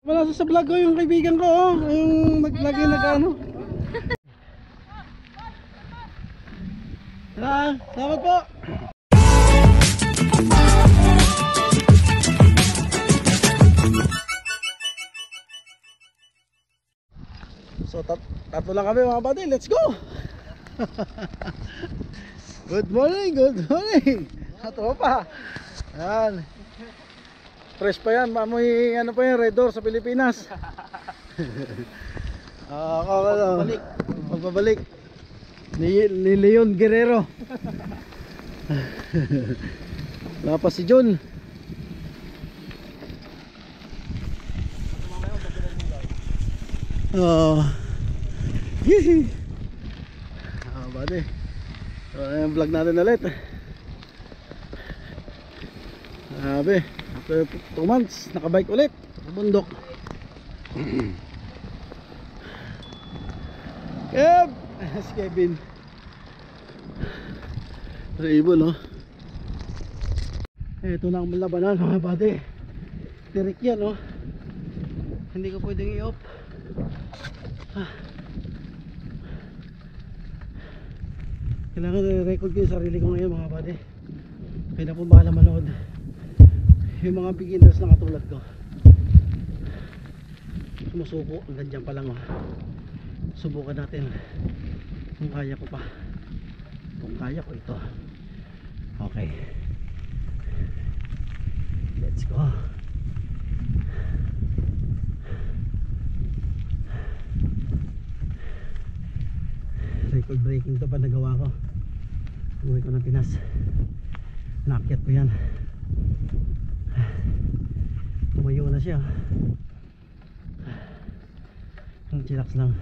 Wala sa vlog ko yung kaibigan ko, oh. Yung lagi nag-ano. Salamat po. So tatlo lang kami mga buddy, let's go. Good morning, good morning. Tropa. Yan. Fresh pa yan, maamoy ano pa yan, Red Door sa Pilipinas. Magbabalik ni Leon Guerrero. Wala pa si John. Buddy, so yung vlog natin ulit. Sabi, after 2 months nakabike ulit sa bundok. Kev! Si Kevin Raibo, no? Ito na ang labanan mga buddy. Tirik yan, no? Hindi ko pwedeng i-off. Kailangan i-record ko yung sarili ko ngayon mga buddy. Kaya na po bahala manood yung mga beginners na katulad ko. Sumusuko hanggang dyan pa lang, oh. Subukan natin kung kaya ko pa. Kung kaya ko ito. Okay, let's go. Record breaking to pa nagawa ko. Uwi ko ng Pinas. Nakyat ko yan. Tumayo na siya. Ang chillax lang.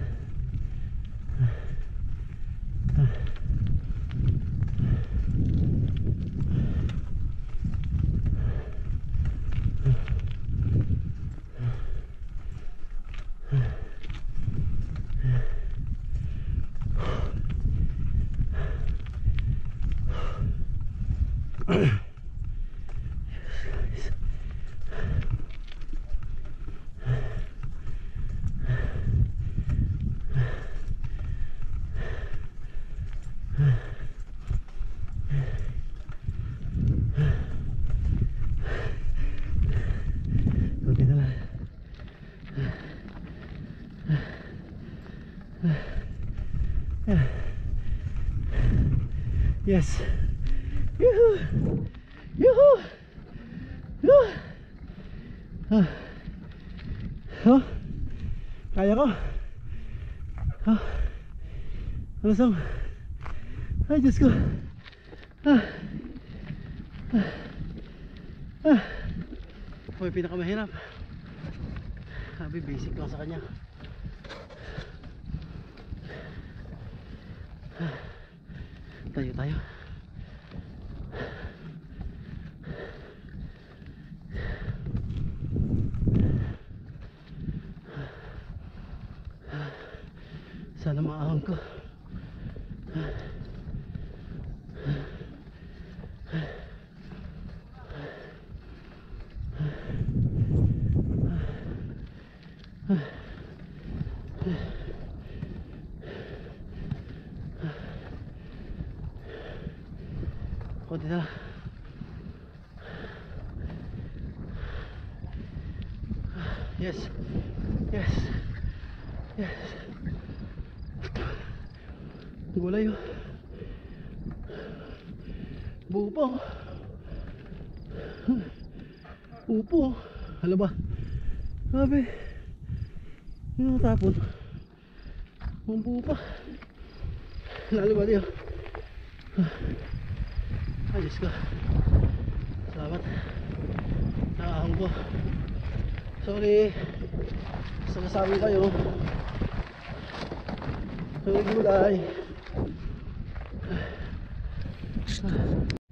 Yes. Yuhu. Yuhu. Yuhu. Oh. Kaya ko. Oh. Ano sang? Ay, Diyos ko. Ito yung pinakamahirap. Sabi, basic lang sa kanya. Tayo. Sana maahon ko. Konti na. Yes. Gulay, oh. Buo po. Hala ba? Sabi. Yung natapon. Ang buo pa. Lalo ba diyo? Ay, Diyos ko. Salamat. Nakahang ko. Sorry sa nasabi kayo. Sorry gulay.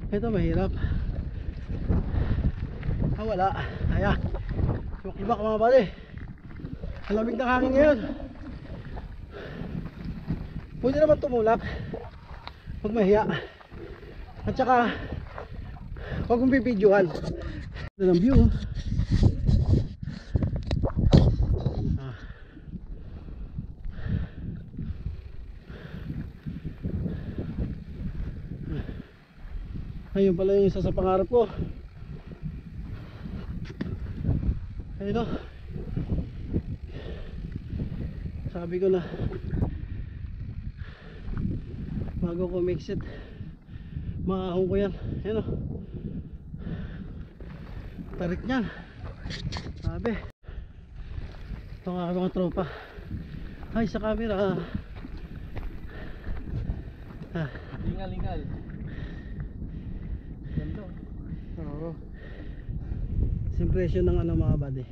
Ito mahirap. Wala. Ayan. Ibak mga buddy. Malamig ng hangin ngayon. Pwede naman tumulak pag mahiya. At saka huwag mong pipidyohan. Ito ng view. Ayun pala yung isa sa pangarap ko. Ayun o. Sabi ko na bago ko mix it, maahon ko yan. Ayun o. Tarik niyan. Sabi. Ito nga mga tropa. Ay sa camera. Lingal. Ganto. Oo. Impression ng ano mga buddy.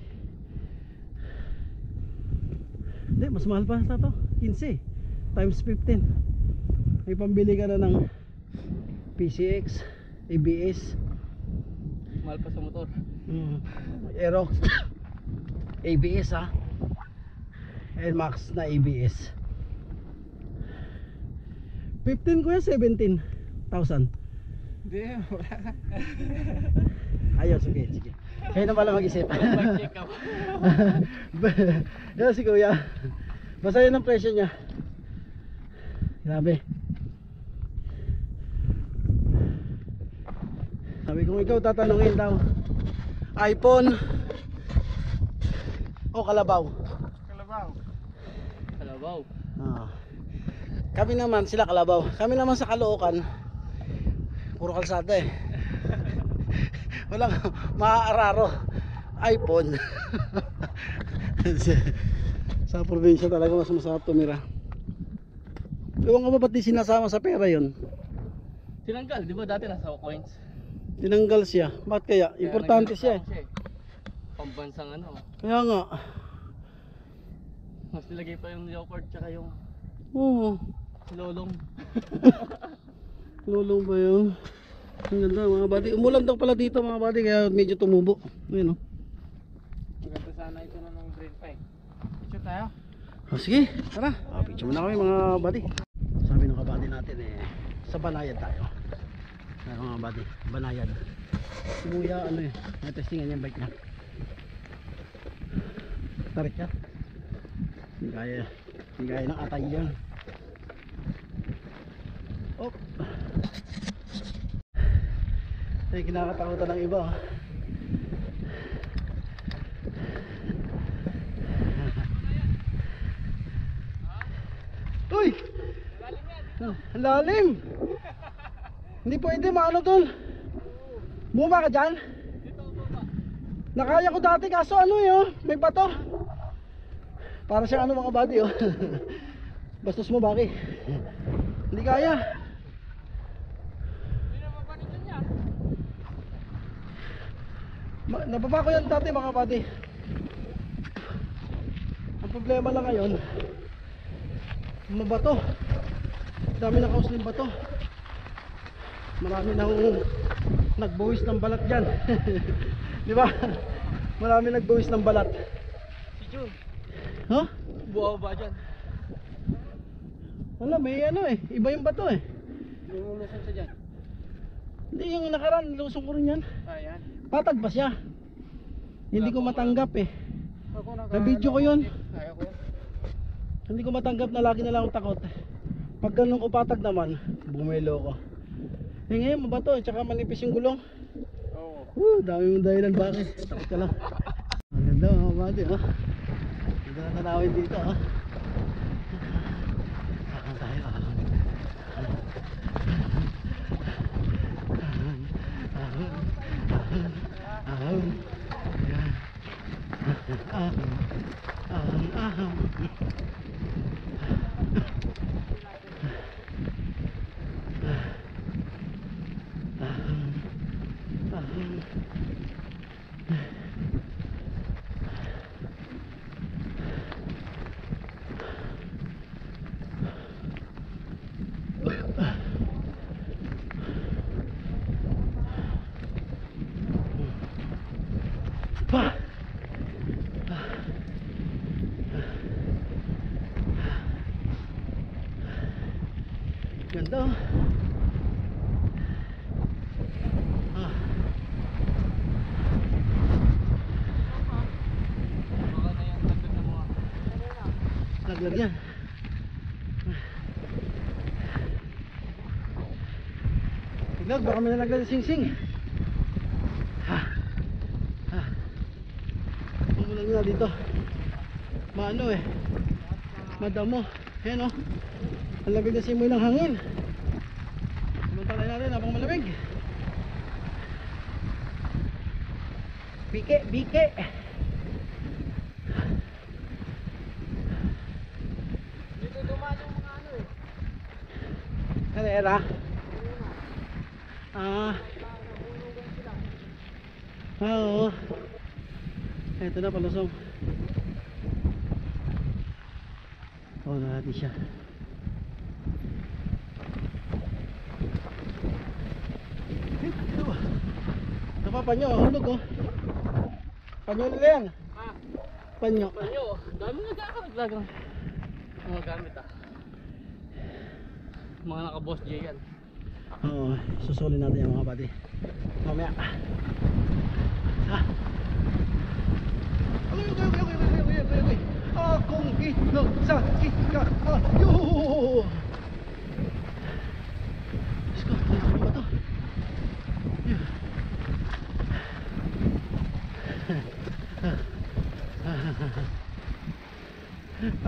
Hindi, mas mahal pa sa to. 15 times 15. May pambili ka na ng PCX, ABS. Mahal pa sa motor. Aerox ABS ha. Air Max na ABS. 15 ko yan, 17,000. Hindi, wala. Ayun, sige. Kaya na pala mag-isip. Mag-check up. Yan si kuya. Basta yun ang presyo niya. Grabe. Sabi kong ikaw tatanungin daw, iPhone o kalabaw? Kalabaw. Kami naman, sila kalabaw. Kami naman sa Caloocan, puro kalsada eh. Walang maaararo. iPhone. Sa probinsya talaga mas masarap tumira. Ewan ko ba ba't di sinasama sa pera yon? Tinanggal, di ba dati nasa coins? Tinanggal siya. Bakit kaya? Importante siya eh. Pambansang ano. Kaya nga. Mas nilagay pa yung leopard tsaka yung Oo. lolong. Lulong ba yun? Ang ganda mga buddy. Umulan daw pala dito mga buddy, kaya medyo tumubo. Ayun o. Maganda sana ito na ng brain pa eh. Picture tayo? Sige, tara. Picture muna kami mga buddy. Sabi ng kabady natin eh, sa Banayad tayo. Ano mga buddy, Banayad. Si Kuya ano eh, natestingan niya yung bike niya. Tarik yan. Hindi kaya ng atay yan. Oh. Ay, kinakatakutan ng iba. Uy! Ang lalim! Hindi pwede maano tol. Buma ka dyan? Nakaya ko dati kaso ano yun, may bato. Para siyang ano mga buddy oh. Bastos mo baki. Hindi kaya. Nababa ko yan dati mga buddy. Ang problema lang ngayon, mabato. Dami na kauslim bato. Marami na nagbuwis ng balat dyan. Di ba? Marami nagbuwis ng balat. Si Jun. Huh? Buhaw ba dyan? Wala, may ano eh. Iba yung bato eh. Lulusan siya dyan. Hindi, yung nakaraan, nilusong ko rin yan. Ayan. Patag ba siya? Hindi ko matanggap eh. Ako Na-video ko yun. Kaya ko yun. Hindi ko matanggap na lagi na lang akong takot. Pag ganun ko patag naman, bumelo ko. Eh ngayon, mabato eh. Tsaka manipis yung gulong. Oo. Dami mong dahilan bakit. Takot ka lang. Ang ganda mga buddy oh. Ganda na tanawin dito oh. Saan tayo oh. Pa! Ganda oh. Baka na yan, tagdag na mga. Laglag yan. Ilag, baka may nalagay na sing-sing. Ha. Ha. Umulan nga dito. Maano eh. Madamo. Ayan o. Ang lamig na simoy ng hangin. Samantalay natin habang malamig. Bike, bike. Dito dumaan yung mga ano eh. Kalera. Ah. Ah, oo. Ito na palusong. Oh, natin siya. Ito pa panyo, hulog oh. Panyo nila yan. Ah, Panyo. panyo. Dami nga nagkakaraglag ng mga gamit ah. Mga naka-boss J yan. Oo, susulin natin yung mga buddy. Mamaya. Ha? Okay. Akong inog sa kikayo. Let's go, ano ba to?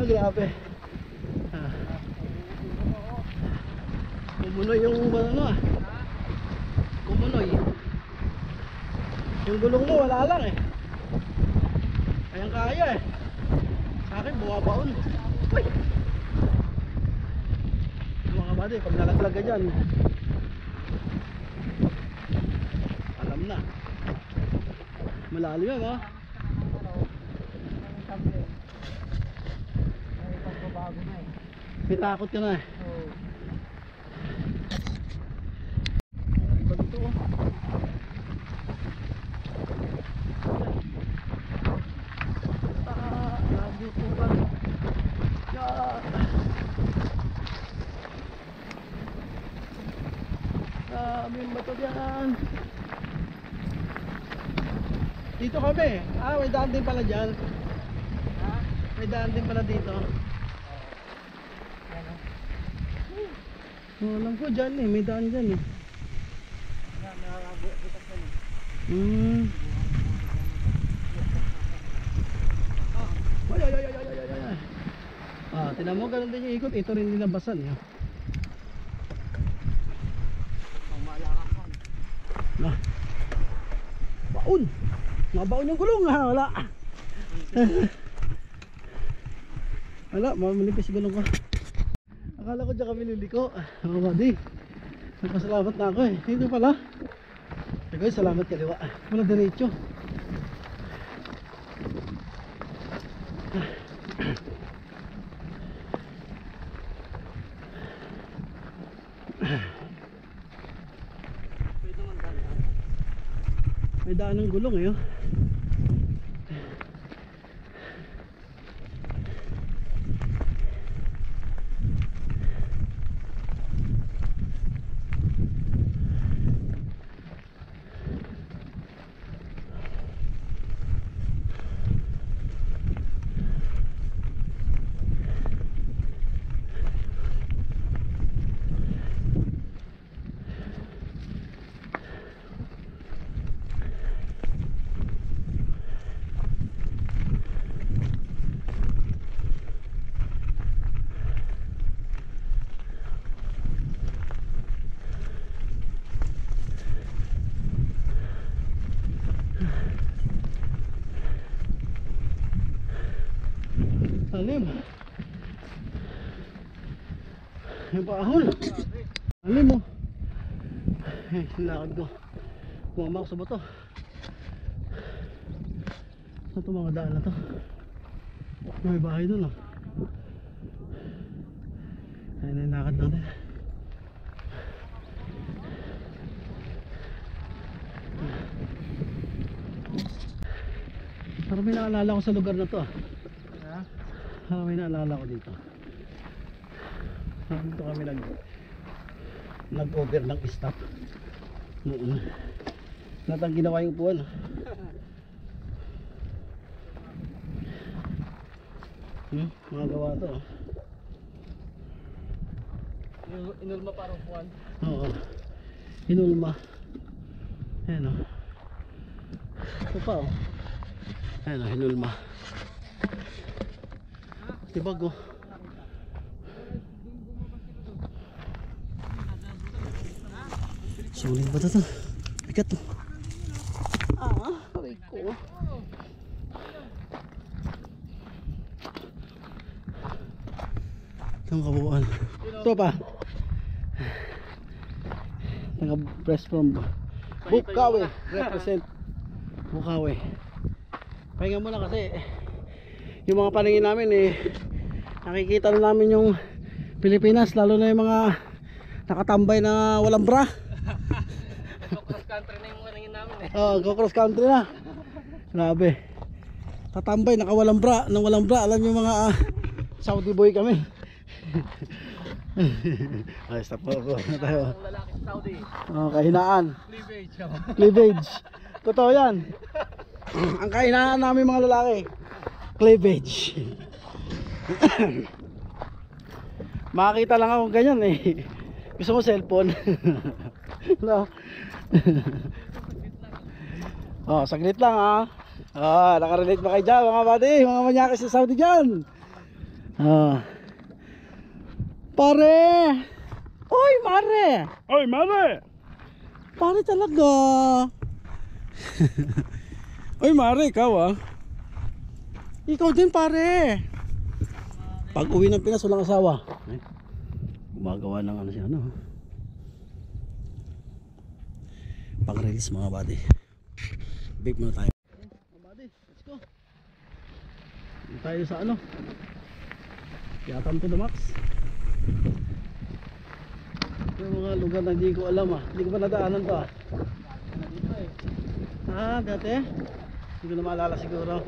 Grabe. Kumunoy yung ano ah. Kumunoy. Yung gulong mo wala lang eh. Kayang kaya eh. Sa akin bumabaon. Uy! Mga kabady, pag nalaglag ka dyan, alam na. Malalim yan ha. May takot ka na eh. Iba dito oh. Lagi po ba? Daming bato dyan. Dito kami. Ah, may daan din pala dyan. Ha? May daan din pala dito. Ano? Alam ko dyan eh, may daan dyan eh. Nakakabutas ka na. Ay. Ah, tinan mo, ganun din yung ikot. Ito rin nilabasan eh. Ang malakasan. Na. Baon. Mabaon yung gulong ha, wala. Wala, manipis gulong ko. Akala ko dyan kami liliko. Oh, buddy. Nagpasalamat na ako eh. Dito pala. Sige, salamat kaliwa. Wala diretso. May daan ng gulong eh. Oh. Alim. Yung paahon. Alim mo. Eh, sinakad ko. Bumama ako sa bato. Saan ito mga daan na to? May bahay dun oh. Ayun na yung lakad natin. Parang may naalala ko sa lugar na to ah. May naalala ko dito. Dito kami nag-over ng stop noon. Natang ginawa yung upuan. Mga gawa to. Inulma parang puwan. Oo. Hinulma. Ayan o. Ito pa o. Ayan o, hinulma. Tibag o. Sulit ba ito? Bigat o. Aray ko. Itong kabuuan. Ito pa. Naka-press from Bukawi. Represent Bukawi. Pahinga muna kasi yung mga paningin namin nakikita na namin yung Pilipinas, lalo na yung mga nakatambay na walang bra. Cross country na yung paningin namin Go cross country na. Grabe. Tatambay nakawalang bra, nang walang bra. Alam yung mga Saudi boy kami. Ay, stop po ako na tayo. Ang lalaki sa Saudi. Kahinaan. Cleavage. Cleavage. Totoo yan. Ang kahinaan namin mga lalaki, cleavage. Makakita lang ako ganyan Gusto mo cellphone? No. Saglit lang nakarelate ba kayo dyan mga buddy, mga manyakis sa Saudi dyan? Pare! Oy mare! Oy mare! Pare talaga. Oy mare, ikaw ikaw din pare. Pag uwi ng Pinas walang asawa, gumagawa ng ano siya pang release mga buddy. Vape muna tayo mga buddy, let's go. Dito tayo sa Yatam to the max. Yung mga lugar na hindi ko alam hindi ko pa nadaanan to dati hindi ko na maalala siguro.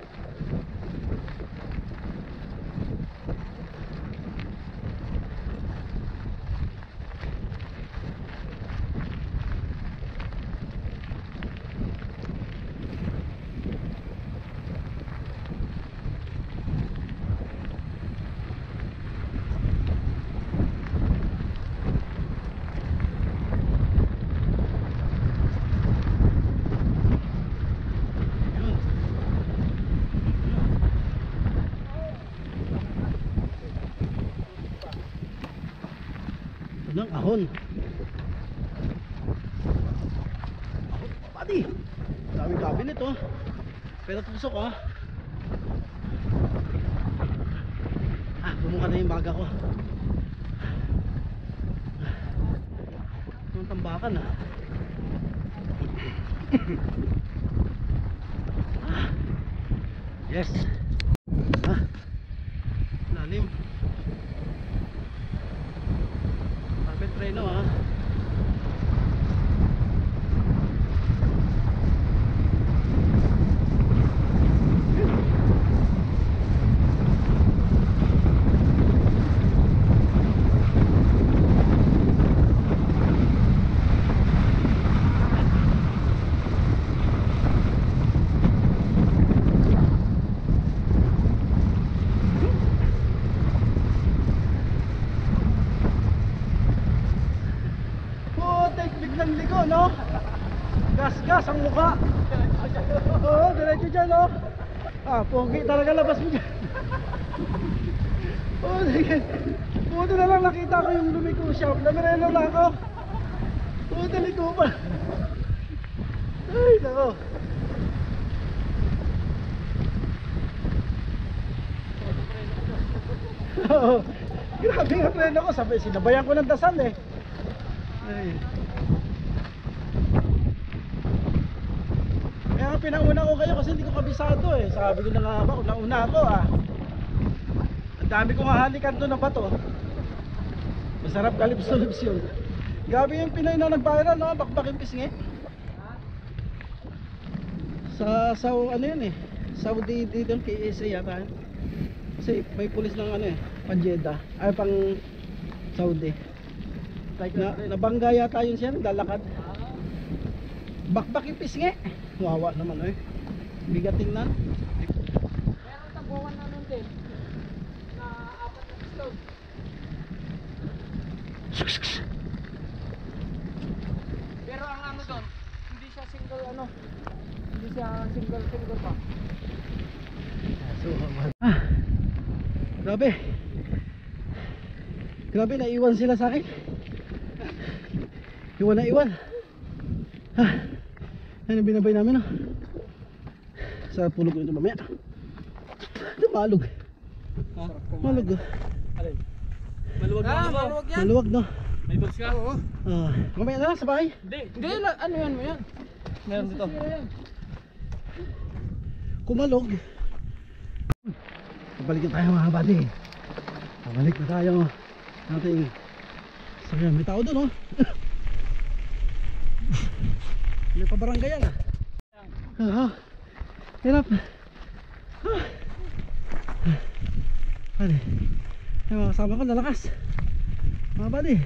Ng ahon. Pati. Daming cabinet pero tusok bumuka na yung baga ko. Yung tambakan yes. Lalim. Treno biglang ligo gas ang mukha. Diretso dyan pogi talaga labas mo dyan. Sige. Buti na lang nakita ko yung lumiko shop. Namirelo na ako. Buti liko pa. Ay nako. Grabe nga preno ko. Sinabayan ko ng dasal Ay. Kaya pinauna ko kayo kasi hindi ko kabisado Sabi ko na nga ba, nauna ako Ang dami kong hahalikan doon na bato. Masarap kalipso-lips yun. Grabe yung Pinoy na nag-viral bakbaking pisngi. Sa ano yun Saudi dito KSA yata Kasi may pulis ng pang-Jeddah ay pang Saudi. Nabangga yata yun siya, naglalakad. Bakbaking pisngi. Wawa naman bigat tingnan. Meron tabuhan na nun din na 4 na piston. Siguro pa. Grabe. Grabe, naiwan sila sa akin. Iwan na iwan. Yan ang binabay namin, no? Sa pulog ko ito mamaya. Ito malug. Malug, oh. Alin? Maluwag na ako. Maluwag yan. Maluwag, no? May box ka? Oo. Mamaya na lang sa bahay. Hindi, ano yan mo yan? Meron dito. Kumalog. Pabalik na tayo mga buddy. Pabalik na tayo. Ating sakyan. May tao doon, oh. May pabaranggayan, ah. Hirap. Buddy, ay mga kasama ko lalakas. Mga buddy,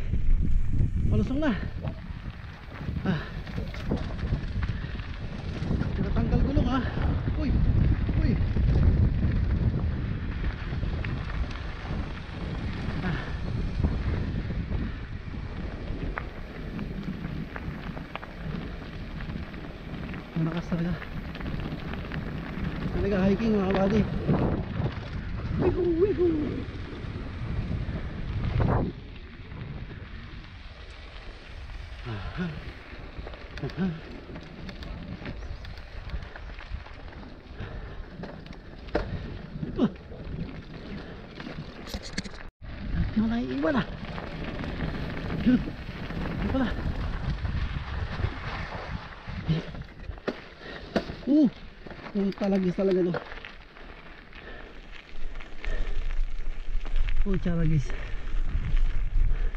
malusong na. Tinatanggal gulong, ah. Uy, uy. Malakas talaga. Talaga hiking mga buddy. Wigo, wigo. Ano na iiwan, ah. Ano pala? Talagis talaga to. Charagis.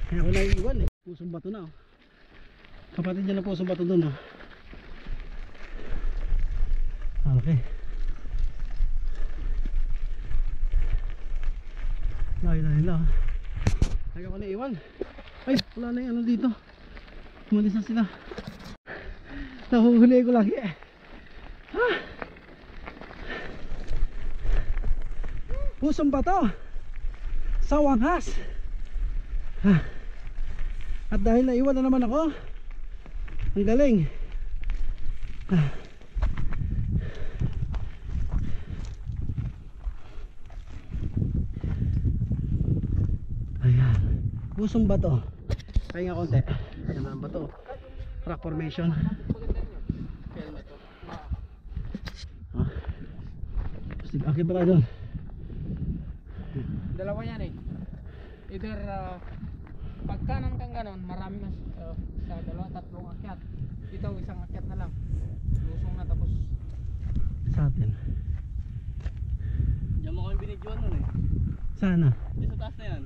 Kaya ako naiiwan, eh. Pusong bato na, oh. Kapatid niya na pusong bato doon, oh. Okay. Lahi-lahi lang. Kaya ako naiiwan. Ay, wala na yung ano dito. Umalis na sila. Nahuhuli ko lagi, eh. Pusong bato sa wakas. At dahil naiwan na naman ako, ang galing. Ayan, pusong bato. Kaya nga konti. Ayan ang bato. Rock formation. Akit pa doon. Dalawa yan, eh. Either pag kanan kang ganon, marami na sa dalawa, tatlong akyat. Dito isang akyat na lang. Lusong na tapos. Sa atin. Diyan mo kami binidyoan nun, eh. Sana. Diyan sa taas na yan.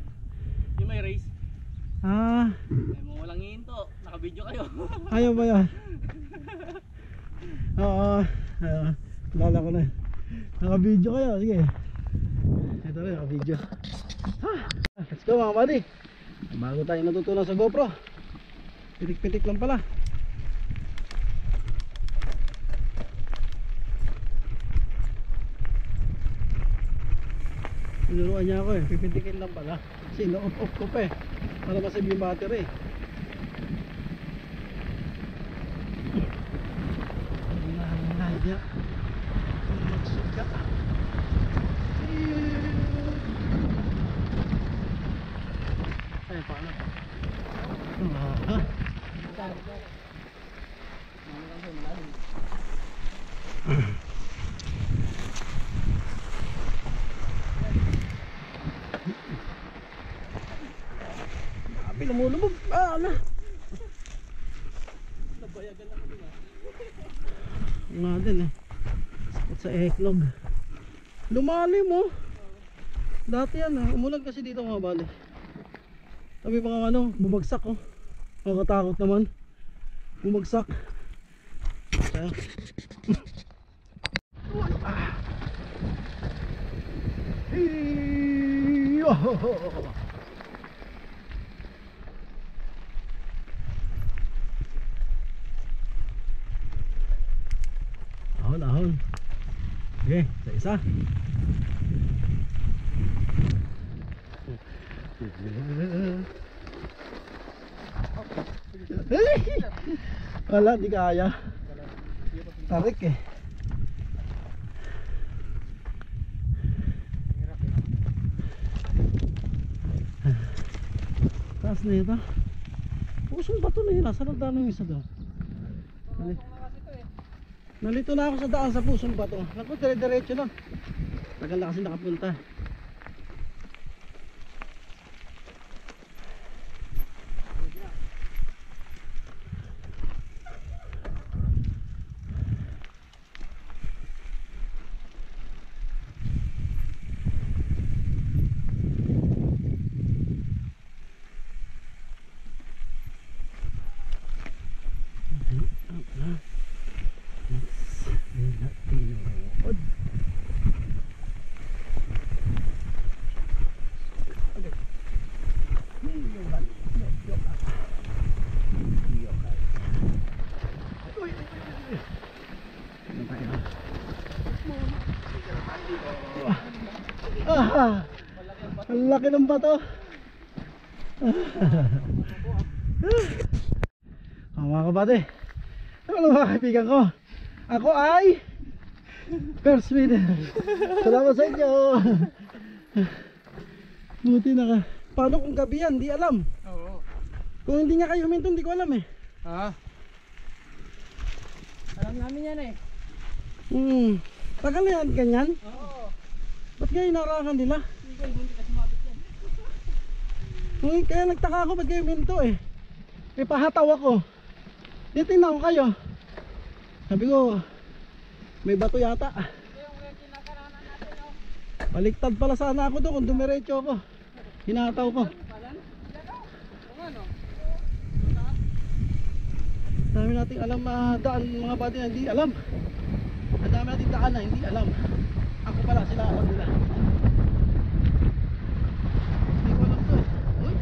Yung may race. Ah, Ay mo walang hinto. Nakabidyo kayo. ayaw ba yun? Oo. Lala ko na. Naka-video kayo, sige. Ito rin, naka-video. Let's go mga buddy. Bago tayo natutunan sa GoPro. Pitik-pitik lang pala. Tinuruan niya ako, eh. Pipitikin lang pala. Kasi ino-off ko pa, eh. Para masave yung battery. Niya magsuga. Ay, paano pa? Grabe, lumulubog. Ano? Nabayagan ako din, ah. Nga din, eh. Sakit sa eklog. Lumalim, oh. Dati yan, eh. Umulan kasi dito mga bali. Sabi pa nga ano, bumagsak, oh. Nakakatakot naman. Bumagsak. Kaya ahon, ahon. Okay, isa-isa. Wala, di kaya. Tarik, eh. taas na ito. Pusong bato na yun. Nasaan ang daan yung isa doon? Nalito na ako sa daan sa pusong bato. Naku, dire-diretso lang. Tagal na kasi nakapunta. Ang laki ng bato. Mga kabate, ano mga kaibigan ko, ako ay first winner. Salamat sa inyo. Buti na ka. Paano kung gabi yan? Di alam. Oo. Kung hindi nga kayo huminto, hindi ko alam eh. Alam namin yan eh. Tagal na yan, ganyan. Oo. Ba't kayo inaarakan nila? Hindi kayo hindi kasi mabit yan. Kaya nagtaka ako ba't kayo huminto eh. Eh pahataw ako. Titingnan ko kayo. Sabi ko, may bato yata. Yung kinakaranan natin oh. Baliktad pala sana ako doon kung dumiretso ako. Hinataw ko. Palan? Kung ano? Dami nating alam daan mga bati na hindi alam. Ang dami nating daan na hindi alam. Ako pala sila alam nila. Hindi ko alam to eh. Uy.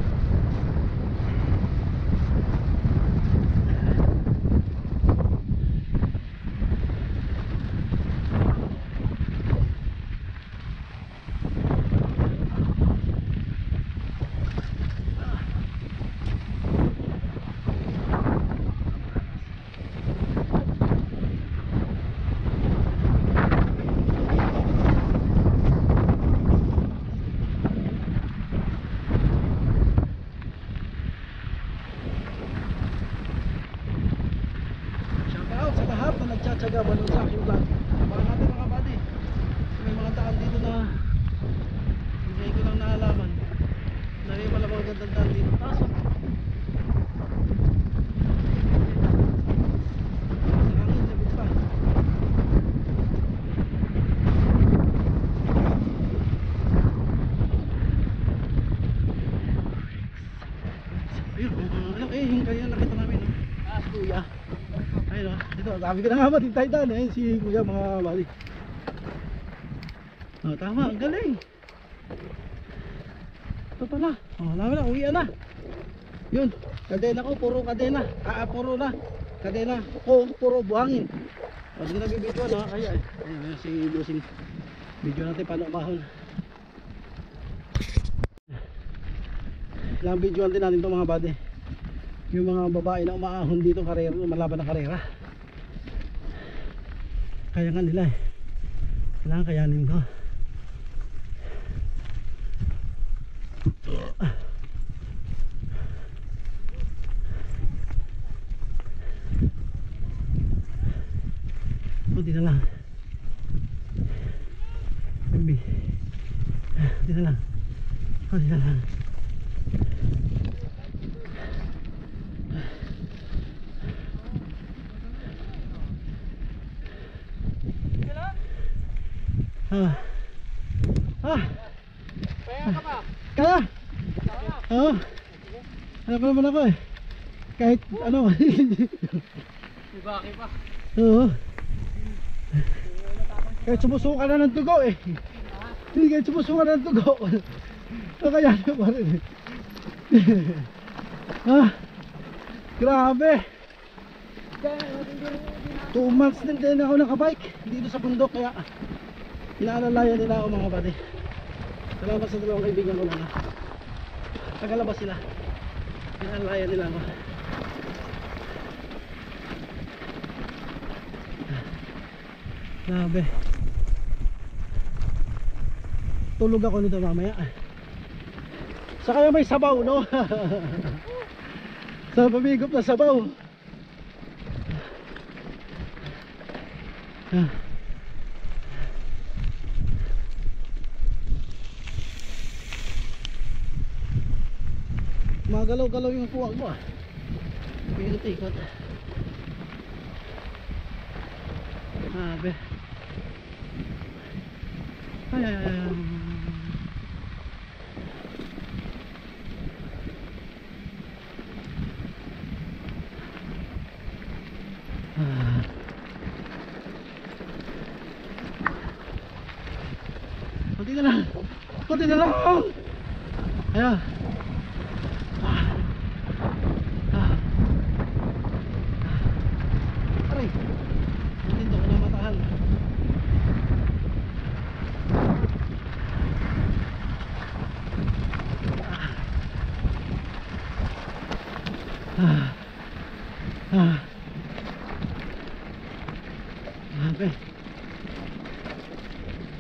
Shoutout sa lahat na nagtsatsaga balon sa aking vlog. Para natin mga buddy, may mga daan dito na hindi ko lang naalaman. Nari pala mga gandang daan dito. Taas oh. Sa hangin, labit pa. Ayun, alam eh, yung kaya nakita namin no? Kuya. Ayun o, dito, sabi ko na nga matintay daan eh, si kuya mga bali. Oh, tama, ang galing. Ito pala, oh, alam na, uwi na. Yun, kadena ko, puro kadena. Puro na, kadena ko, puro buhangin. O, sige na bibidyoan ha, kaya eh. Ayun, si Lusing. Video natin paano umahon. Ilang videoan din natin ito mga body. Yung mga babae na umaahon dito karera, malaban na karera. Kaya nga nila eh. Kailangan kayanin ko. Kunti na lang. Baby. Kunti na lang. Kunti na lang. Kaya ka pa? Kaya? Oo. Ano pa naman ako eh. Kahit ano. Ibaki pa. Oo. Kahit sumusuka na ng dugo eh. Hindi kahit sumusuka na ng dugo. So kaya na pa rin eh. Grabe. 2 months din ako nakabike dito sa bundok, kaya inaalalayan nila ako mga buddy. Salamat sa dalawang kaibigan ko na tagalabas sila. Inaalalayan nila ako. Grabe. Tulog ako nito mamaya. Saka yung may sabaw, no? Sa pamigop na sabaw. Magalaw-galaw yung kuwang mo ah. Ikot-ikot. Abe. Ay, ay, ay. Kunti na lang. Kunti na lang. Ayan. Aray. Dito ko na matahan. Grabe.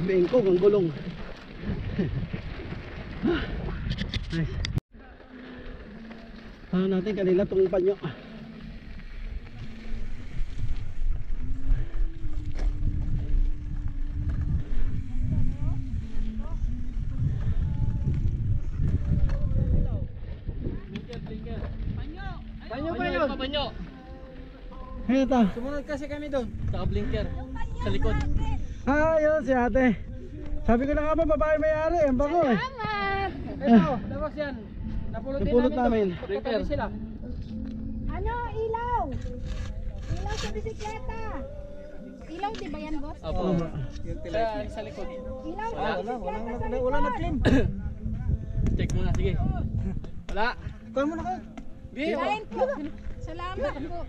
Bengkong ang gulong. Nice. Natin kanila itong panyo. Panyo. Ito. Sumunod kasi kami doon. Saka blinker. Sa likod. Yun si ate. Sabi ko na nga ba babae may-ari. Ang bango eh. Salamat! Ito, labas yan. Napulot Napulot namin. Blinker sila. Ano? Ilaw! Ilaw sa bisikleta! Ilaw di ba yan, boss? Opo. Sa likod. Ilaw sa bisikleta sa likod! Wala nag-claim. Check muna, sige. Wala. Ikaw muna kayo. Kain po! Salamat po!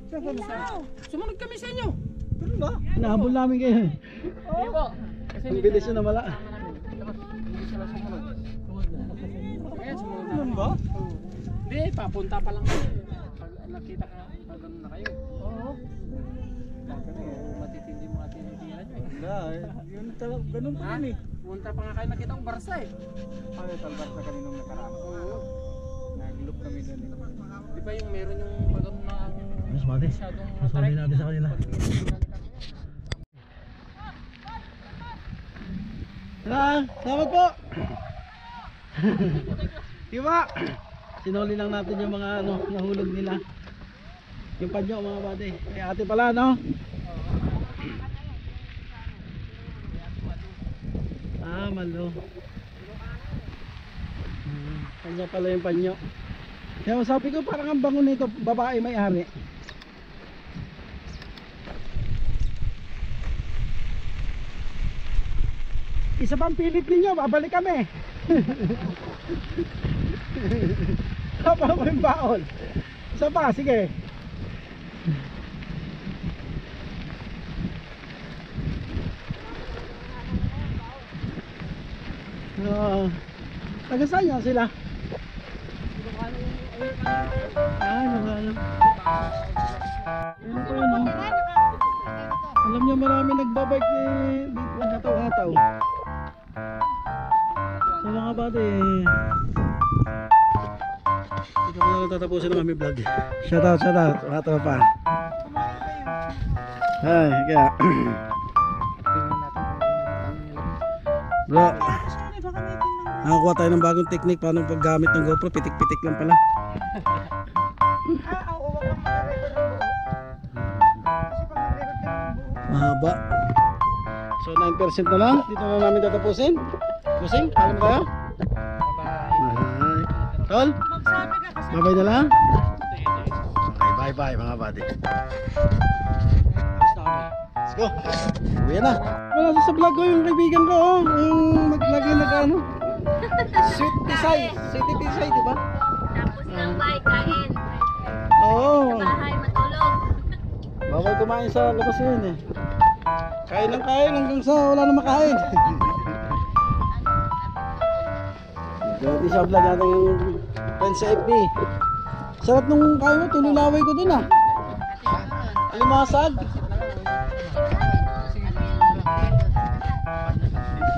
Ilaw! Sumunod kami sa inyo. Hinahabol namin kayo eh. Hindi po. Kasi Ang bilis yun na wala. hindi sila sumunod. Kaya sumunod na. Ano ba? Hindi, papunta pa lang kayo. Pag nakita ka, pag ganun na kayo. Oo. Matitindi mga tinindihan nyo eh. Wala eh. Yun talaga, ganun pa rin eh. Punta pa nga kayo nakita ko Barsa eh. Ay, talbas na kami nung nakaraan. Oo. Nag-loop kami doon eh. Di ba yung meron yung pag ano na Mas mati. masyadong Masuli natin sa kanila. Salamat po. Diba? Sinuli lang natin yung mga ano, nahulog nila. Yung panyo mga bade. Kay ate pala no? Malo. Kanya pala yung panyo. Kaya sabi ko parang ang bango nito, babae may-ari. Isa pang pilit ninyo, babalik kami. Tama mo yung baon. Isa pa, sige. Taga saan yan sila? Nagano. Ano po yun, no? Alam niyo marami nagbabike dito, hataw-hataw. Sa mga bate, dito ko na tatapusin ang aming vlog. Shoutout, hataw pa. Ay, kaya bro, nakakuha tayo ng bagong technique paano paggamit ng GoPro, pitik-pitik lang pala. Mahaba. So 9% na lang. Dito na namin tatapusin. Busing, alam tayo? Bye. Tol? Bye-bye na lang. Okay, bye-bye mga buddy. Let's go. Uwi na. Wala sa vlog ko yung kaibigan ko. Oh. Yung maglagay na ano. Sweet Tisay. Sweet Tisay, di ba? Tapos ng bike, kain. Oo. Bahay, matulog. Bawal kumain sa labas yun eh. Kain lang kain hanggang sa wala na makain. Dati sa vlog natin yung friends sa FB. Sarap nung kain mo, tulilaway ko dun ah. Alimasag.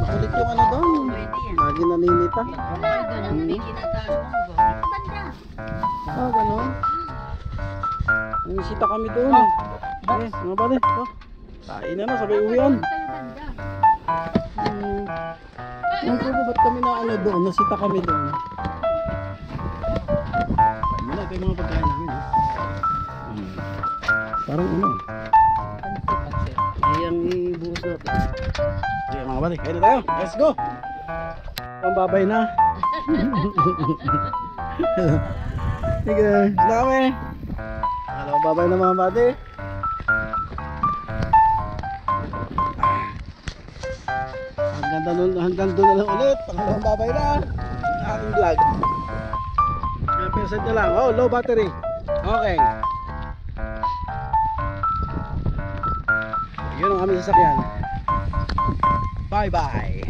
Makulit yung ano doon. Lagi naninit bisita. Banda. Ah, ganun. May bisita kami doon. Eh, mga bali. Oh. Kain na sabay uwian. Ang kubo, ba't kami na ano doon? Nasita kami doon. Wala kayo mga pagkain namin. Parang ano. Ayang ibuhos natin. Sige mga bali, kain na tayo. Let's go! Ang babay na. Sige, sila kami. Hello, babay na mga bali. Hanggang doon na lang ulit. Pangalawang babay na. Aking vlog. Kaya percent na lang. Oh, low battery. Okay. Yun ang aming sasakyan. Bye bye.